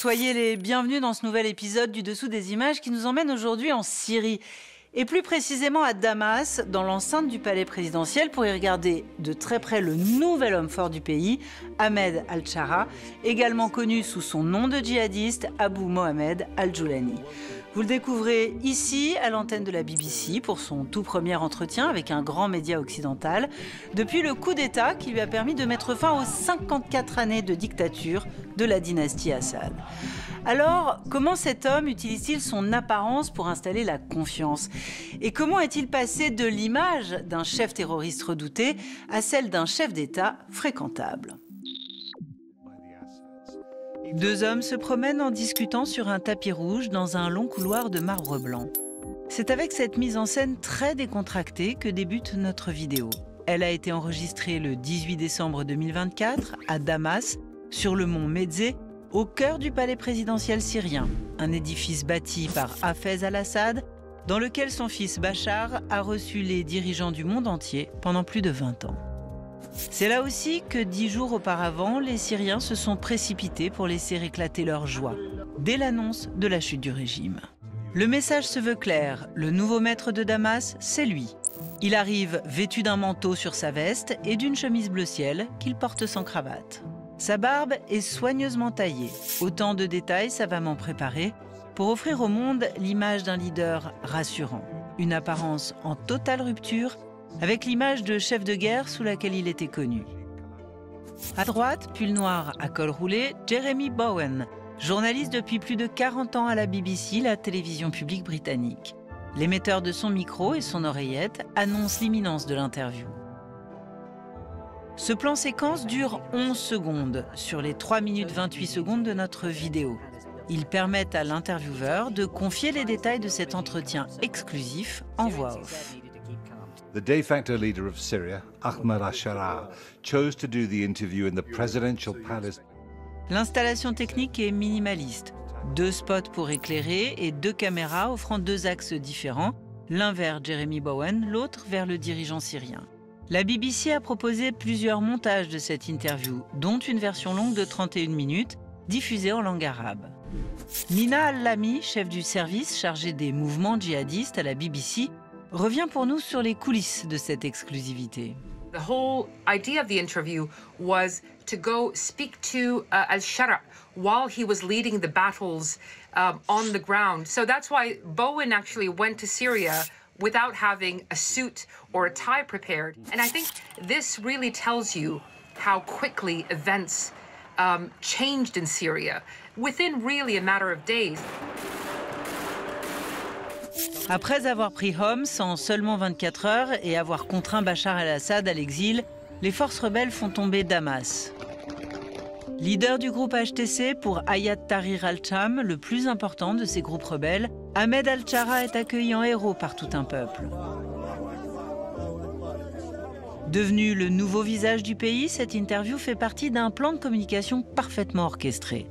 Soyez les bienvenus dans ce nouvel épisode du Dessous des images qui nous emmène aujourd'hui en Syrie. Et plus précisément à Damas, dans l'enceinte du palais présidentiel, pour y regarder de très près le nouvel homme fort du pays, Ahmed al-Shara, également connu sous son nom de djihadiste, Abu Mohamed al-Joulani. Vous le découvrez ici, à l'antenne de la BBC, pour son tout premier entretien avec un grand média occidental, depuis le coup d'État qui lui a permis de mettre fin aux 54 années de dictature de la dynastie Assad. Alors, comment cet homme utilise-t-il son apparence pour installer la confiance? Et comment est-il passé de l'image d'un chef terroriste redouté à celle d'un chef d'État fréquentable? Deux hommes se promènent en discutant sur un tapis rouge dans un long couloir de marbre blanc. C'est avec cette mise en scène très décontractée que débute notre vidéo. Elle a été enregistrée le 18 décembre 2024 à Damas, sur le mont Mezzeh, au cœur du palais présidentiel syrien, un édifice bâti par Hafez al-Assad, dans lequel son fils Bachar a reçu les dirigeants du monde entier pendant plus de 20 ans. C'est là aussi que 10 jours auparavant, les Syriens se sont précipités pour laisser éclater leur joie, dès l'annonce de la chute du régime. Le message se veut clair, le nouveau maître de Damas, c'est lui. Il arrive vêtu d'un manteau sur sa veste et d'une chemise bleu ciel qu'il porte sans cravate. Sa barbe est soigneusement taillée, autant de détails savamment préparés pour offrir au monde l'image d'un leader rassurant, une apparence en totale rupture avec l'image de chef de guerre sous laquelle il était connu. À droite, pull noir à col roulé, Jeremy Bowen, journaliste depuis plus de 40 ans à la BBC, la télévision publique britannique. L'émetteur de son micro et son oreillette annonce l'imminence de l'interview. Ce plan séquence dure 11 secondes sur les 3 minutes 28 secondes de notre vidéo. Ils permettent à l'intervieweur de confier les détails de cet entretien exclusif en voix off. The de facto leader of Syria, Ahmed al-Shara, chose to do the interview in the presidential palace. L'installation technique est minimaliste. 2 spots pour éclairer et 2 caméras offrant 2 axes différents, l'un vers Jeremy Bowen, l'autre vers le dirigeant syrien. La BBC a proposé plusieurs montages de cette interview, dont une version longue de 31 minutes, diffusée en langue arabe. Nina Al-Lami, chef du service chargé des mouvements djihadistes à la BBC, revient pour nous sur les coulisses de cette exclusivité. The whole idea of the interview was to go speak to al-Shara while he was leading the battles on the ground. So that's why Bowen actually went to Syria without having a suit or a tie prepared. And I think this really tells you how quickly events changed in Syria within really a matter of days. Après avoir pris Homs en seulement 24 heures et avoir contraint Bachar el-Assad à l'exil, les forces rebelles font tomber Damas. Leader du groupe HTC pour Hayat Tahrir al-Sham, le plus important de ces groupes rebelles, Ahmed al-Shara est accueilli en héros par tout un peuple. Devenu le nouveau visage du pays, cette interview fait partie d'un plan de communication parfaitement orchestré.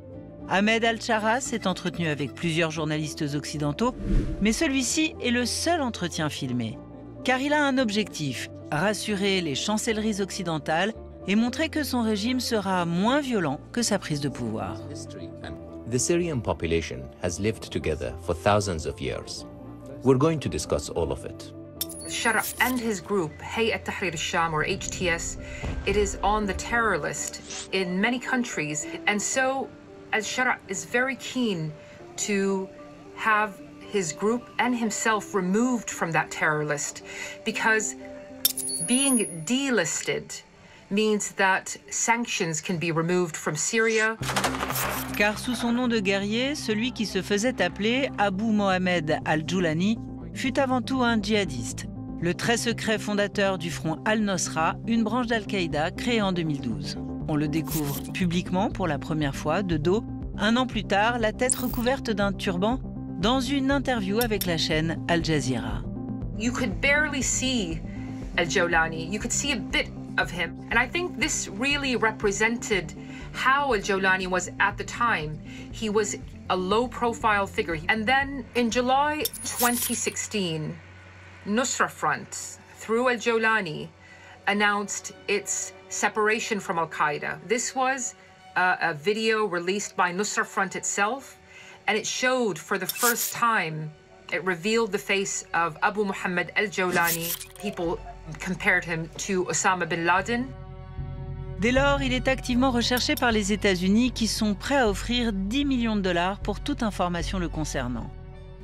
Ahmed al-Shara s'est entretenu avec plusieurs journalistes occidentaux, mais celui-ci est le seul entretien filmé. Car il a un objectif, rassurer les chancelleries occidentales et montrer que son régime sera moins violent que sa prise de pouvoir. The Syrian population has lived together for thousands of years. We're going to discuss all of it. Shara and his group, Hayat Tahrir al-Sham or HTS, it is on the terror list in many countries. And so al-Shara is very keen to have his group and himself removed from that terror list because being delisted means that sanctions can be removed from Syria. Car sous son nom de guerrier, celui qui se faisait appeler Abu Mohamed al-Joulani fut avant tout un djihadiste, le très secret fondateur du front Al-Nosra, une branche d'Al-Qaïda créée en 2012. On le découvre publiquement pour la première fois, de dos, un an plus tard, la tête recouverte d'un turban, dans une interview avec la chaîne Al Jazeera. You could barely see al-Joulani. You could see a bit of him. And I think this really represented how al-Joulani was at the time. He was a low-profile figure. And then in July 2016, Nusra Front, through al-Joulani, announced its separation from Al-Qaeda. This was a video released by Nusra Front itself, and it showed for the first time, it revealed the face of Abu Muhammad al-Jawlani. People compared him to Osama bin Laden. Dès lors, il est activement recherché par les États-Unis qui sont prêts à offrir 10 millions de dollars pour toute information le concernant.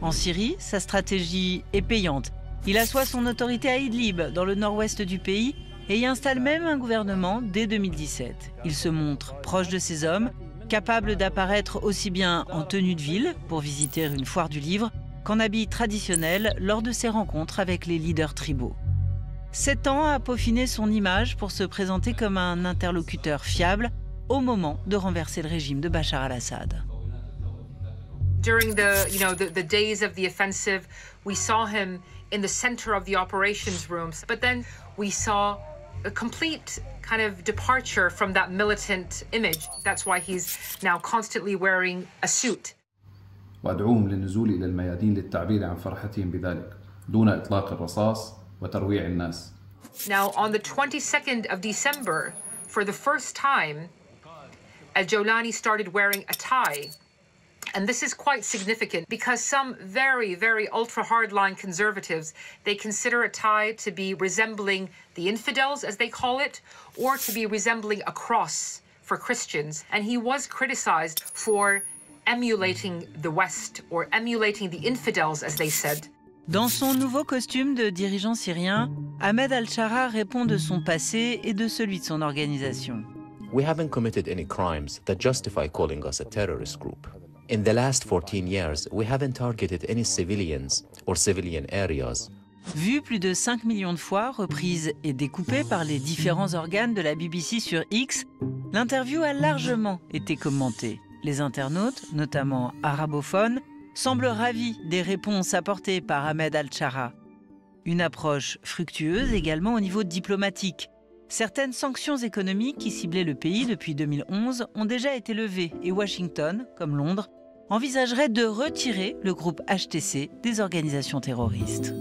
En Syrie, sa stratégie est payante. Il assoit son autorité à Idlib, dans le nord-ouest du pays, et y installe même un gouvernement dès 2017. Il se montre proche de ses hommes, capable d'apparaître aussi bien en tenue de ville, pour visiter une foire du livre, qu'en habit traditionnel lors de ses rencontres avec les leaders tribaux. 7 ans à peaufiner son image pour se présenter comme un interlocuteur fiable au moment de renverser le régime de Bachar al-Assad. During the days of the offensive, we saw him in the center of the operations rooms, but then we saw a complete kind of departure from that militant image. That's why he's now constantly wearing a suit. وأدعوهم للنزول إلى الميادين للتعبير عن فرحتهم بذلك دون إطلاق الرصاص وترويع الناس. Now, on the 22nd of December, for the first time, al-Jawlani started wearing a tie. And this is quite significant because some very, very ultra-hardline conservatives, they consider a tie to be resembling the infidels, as they call it, or to be resembling a cross for Christians. And he was criticized for emulating the West, or emulating the infidels, as they said. Dans son nouveau costume de dirigeant syrien, Ahmed al-Shara répond de son passé et de celui de son organisation. We haven't committed any crimes that justify calling us a terrorist group. In the last 14 years, we haven't targeted any civilians or civilian areas. Vue plus de 5 millions de fois, reprise et découpée par les différents organes de la BBC sur X, l'interview a largement été commentée. Les internautes, notamment arabophones, semblent ravis des réponses apportées par Ahmed al-Shara. Une approche fructueuse également au niveau diplomatique. Certaines sanctions économiques qui ciblaient le pays depuis 2011 ont déjà été levées et Washington, comme Londres, envisagerait de retirer le groupe HTC des organisations terroristes.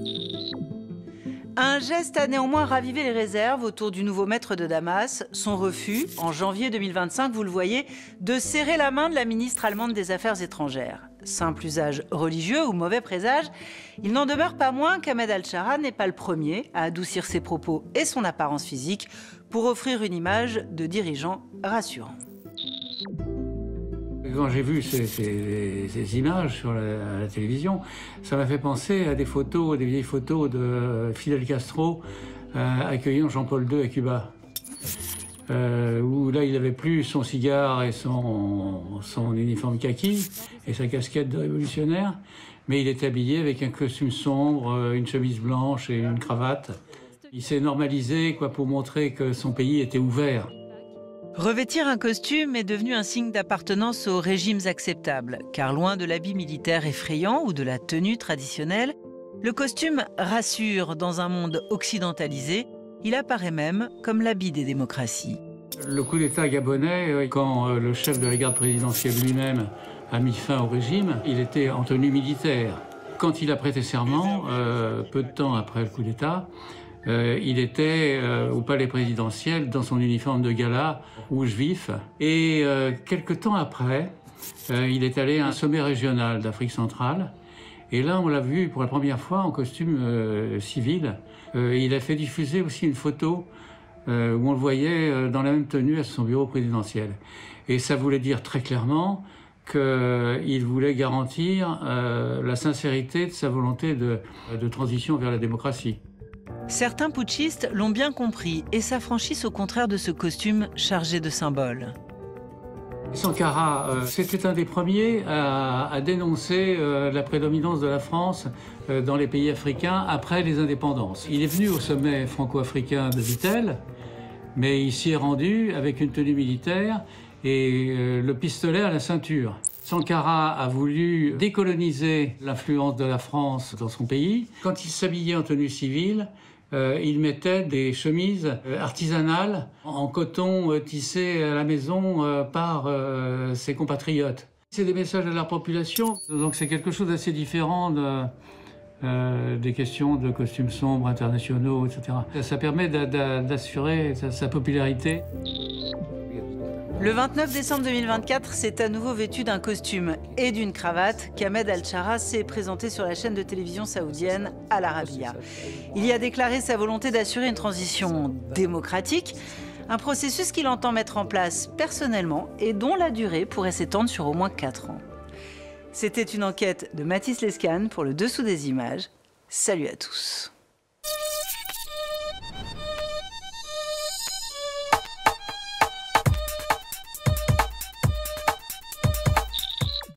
Un geste a néanmoins ravivé les réserves autour du nouveau maître de Damas, son refus, en janvier 2025, vous le voyez, de serrer la main de la ministre allemande des Affaires étrangères. Simple usage religieux ou mauvais présage, il n'en demeure pas moins qu'Ahmed al-Shara n'est pas le premier à adoucir ses propos et son apparence physique pour offrir une image de dirigeant rassurant. Quand j'ai vu ces images sur la télévision, ça m'a fait penser à des vieilles photos de Fidel Castro accueillant Jean-Paul II à Cuba. Où là, il n'avait plus son cigare et son uniforme kaki et sa casquette de révolutionnaire, mais il est habillé avec un costume sombre, une chemise blanche et une cravate. Il s'est normalisé pour montrer que son pays était ouvert. Revêtir un costume est devenu un signe d'appartenance aux régimes acceptables, car loin de l'habit militaire effrayant ou de la tenue traditionnelle, le costume rassure dans un monde occidentalisé. Il apparaît même comme l'habit des démocraties. Le coup d'État gabonais, quand le chef de la garde présidentielle lui-même a mis fin au régime, il était en tenue militaire. Quand il a prêté serment, peu de temps après le coup d'État, il était au palais présidentiel dans son uniforme de gala rouge vif. Et quelque temps après, il est allé à un sommet régional d'Afrique centrale. Et là, on l'a vu pour la première fois en costume civil. Il a fait diffuser aussi une photo où on le voyait dans la même tenue à son bureau présidentiel. Et ça voulait dire très clairement qu'il voulait garantir la sincérité de sa volonté de transition vers la démocratie. Certains putschistes l'ont bien compris et s'affranchissent au contraire de ce costume chargé de symboles. Sankara, c'était un des premiers à dénoncer la prédominance de la France dans les pays africains après les indépendances. Il est venu au sommet franco-africain de Vittel, mais il s'y est rendu avec une tenue militaire et le pistolet à la ceinture. Sankara a voulu décoloniser l'influence de la France dans son pays. Quand il s'habillait en tenue civile, il mettait des chemises artisanales en coton tissé à la maison par ses compatriotes. C'est des messages à la population, donc c'est quelque chose d'assez différent des questions de costumes sombres internationaux, etc. Ça permet d'assurer sa popularité. Le 29 décembre 2024, c'est à nouveau vêtu d'un costume et d'une cravate qu'Ahmed Al-Shara s'est présenté sur la chaîne de télévision saoudienne Al Arabiya. Il y a déclaré sa volonté d'assurer une transition démocratique, un processus qu'il entend mettre en place personnellement et dont la durée pourrait s'étendre sur au moins 4 ans. C'était une enquête de Mathis Lescane pour le Dessous des images. Salut à tous.